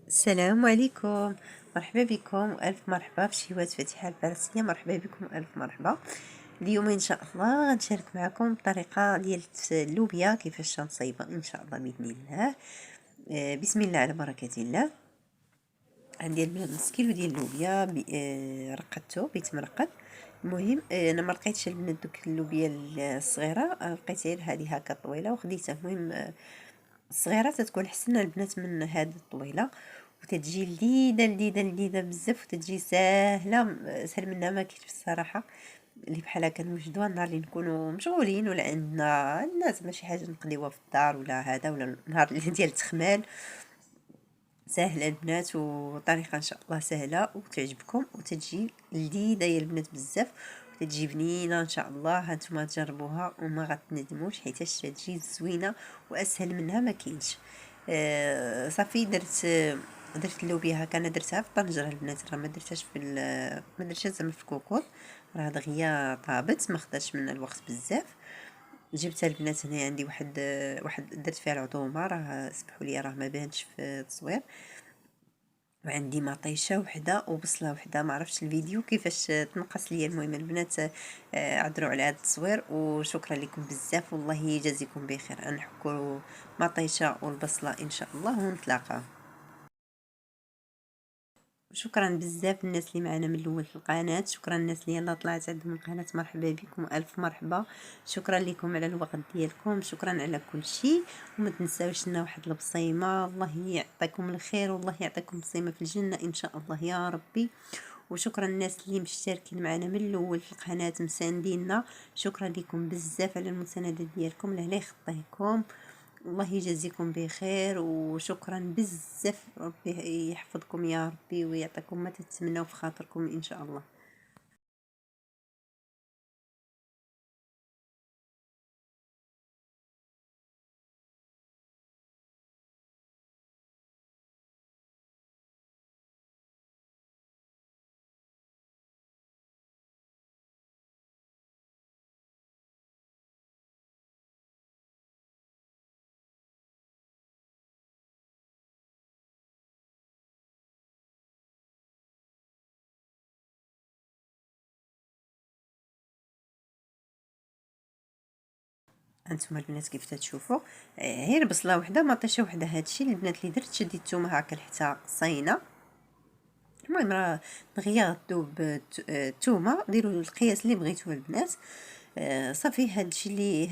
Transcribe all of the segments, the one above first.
السلام عليكم. مرحبا بكم والف مرحبا في شهوات فاتحة الفارسية. مرحبا بكم الف مرحبا. اليوم ان شاء الله غنشارك معكم الطريقه ديال اللوبيا كيفاش تنصايبها ان شاء الله باذن الله. بسم الله على بركه الله. عندي البنات نص كيلو ديال اللوبيا رقدته بيتمرقد. المهم انا ما لقيتش البنات دوك اللوبيا الصغيره، لقيت غير هذه هكا طويله وخديتها. المهم الصغيره تتكون حسن البنات من هذه الطويله، وتتجي لذيذه بزاف، وتتجي سهله سهل منها ما كاينش الصراحه. اللي بحال هكا نوجدوها النهار اللي نكونوا مشغولين ولا عندنا الناس ماشي حاجه نقضيوها في الدار ولا هذا، ولا النهار اللي ديال التخمال. سهله البنات وطريقه ان شاء الله سهله وتعجبكم وتجي لذيذه يا البنات بزاف، وتجي بنينه ان شاء الله. هانتوما تجربوها وما غتندموش حيتاش تجي زوينه واسهل منها ما كاينش. صافي درت اللوبيا هكا. انا درتها في الطنجره البنات، راه ما درتهاش ما درتهاش زعما في الكوكوط، راه دغيا طابت ما خداش منا الوقت بزاف. جبتها البنات هنا عندي واحد درت فيها العظومه، راه سمحوا لي راه ما بانتش في التصوير. وعندي مطيشه وحده وبصله وحده، ما عرفتش الفيديو كيفاش تنقص ليا. المهم البنات عذروا على هذا التصوير، وشكرا لكم بزاف والله يجازيكم بخير. نحكوا مطيشه والبصله ان شاء الله ونتلاقاو. شكرا بزاف الناس اللي معنا من الاول في القناه، شكرا الناس اللي يلا طلعت عندهم القناه، مرحبا بكم الف مرحبا. شكرا لكم على الوقت ديالكم، شكرا على كل شيء. وما تنساوش لنا واحد البصيمه. الله يعطيكم الخير والله يعطيكم بصيمه في الجنه ان شاء الله يا ربي. وشكرا الناس اللي مشتركين معنا من الاول في القناه مساندينا، شكرا لكم بزاف على المسانده ديالكم. الله لا يخطيكم، الله يجازيكم بخير، وشكرا بزاف. ربي يحفظكم يا ربي ويعطيكم ما تتمنوا في خاطركم ان شاء الله. هانتوما البنات كيف تتشوفوا، غير بصله وحده مطيشه وحده. هادشي البنات اللي درت، شديت الثومه هكا حتى صاينه. المهم راه دغيا غدوب الثومه، ديروا القياس اللي بغيتوه البنات. صافي هادشي اللي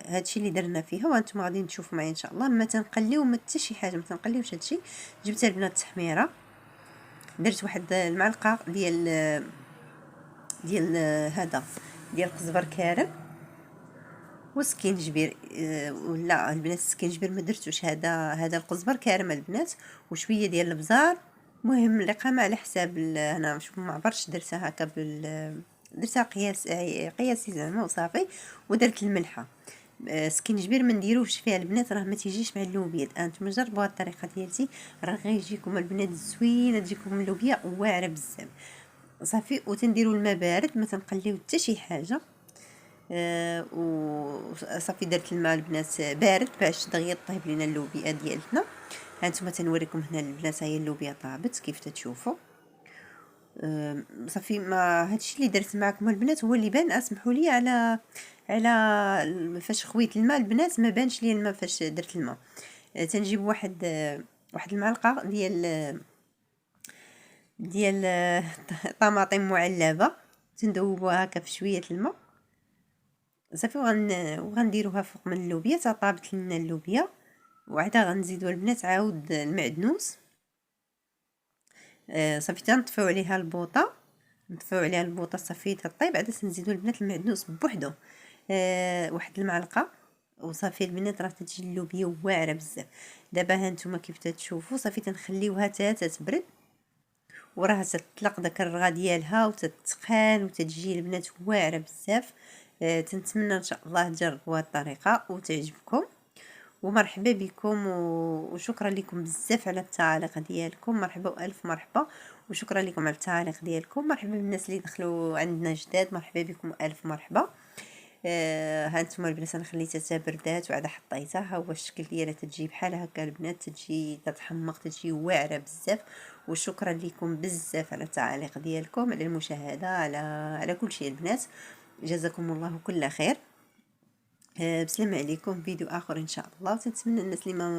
هادشي اللي درنا فيها، وانتم غادي تشوفوا معايا ان شاء الله. ما تنقليو ما حتى شي حاجه، ما تنقليوش هادشي. جبت البنات التحميره، درت واحد المعلقه ديال هذا ديال القزبر كارم وسكينجبير. ولا البنات السكينجبير ما درتوش، هذا القزبر كارم البنات، وشويه ديال البزار. مهم القامه على حساب انا مش ما عبرتش درتها هكا درتها قياسي زعما وصافي. ودرت الملحه. سكينجبير ما نديروش فيها البنات، راه ما تيجيش مع اللوبيا. انتم جربوا هاد الطريقه ديالتي، راه غيجيكم البنات زوينه، تجيكم اللوبيا واعره بزاف. صافي وتنديروا الماء بارد، ما تنقليو حتى شي حاجه. وصافي درت الماء البنات بارد باش دغيا طيب لينا اللوبيا ديالتنا. هانتوما تنوريكم هنا البنات، هي اللوبيا طابت كيف تتشوفوا. صافي ما هادشي اللي درت معكم البنات هو اللي بان. اسمحوا لي على فاش خويت الماء البنات ما بانش لي الماء فاش درت الماء. تنجيب واحد المعلقه ديال طماطم معلبه، تندوبوها هكا في شويه الماء. صافي وغنديروها فوق من اللوبيا تا طابت لنا اللوبيا. وعدا غنزيدو البنات عاود المعدنوس. صافي تنطفيو عليها البوطه، نطفيو عليها البوطه صافي تطيب. عاد تنزيدو البنات المعدنوس بوحدو، واحد المعلقه. وصافي البنات راه تجي اللوبيا واعره بزاف. دابا ها نتوما كيف تتشوفوا، صافي تنخليوها حتى تبرد، وراها تطلق داك الرغا ديالها وتتقان وتجي البنات واعره بزاف. تنتمنى ان شاء الله تجربوا هذه الطريقه وتعجبكم. ومرحبا بكم وشكرا لكم بزاف على التعاليق ديالكم. مرحبا والف مرحبا، وشكرا لكم على التعاليق ديالكم. مرحبا بالناس اللي دخلوا عندنا جداد، مرحبا بكم الف مرحبا. هانتوما البنات انا خليتها حتى بردات وعاد حطيتها. ها هو الشكل ديالها تجي بحال هكا البنات، تجي تتحمق، تجي واعره بزاف. وشكرا لكم بزاف على التعاليق ديالكم، على المشاهده، على كل شيء البنات. جزاكم الله كل خير. بسلام عليكم، فيديو اخر ان شاء الله. وتنتمنى الناس اللي ما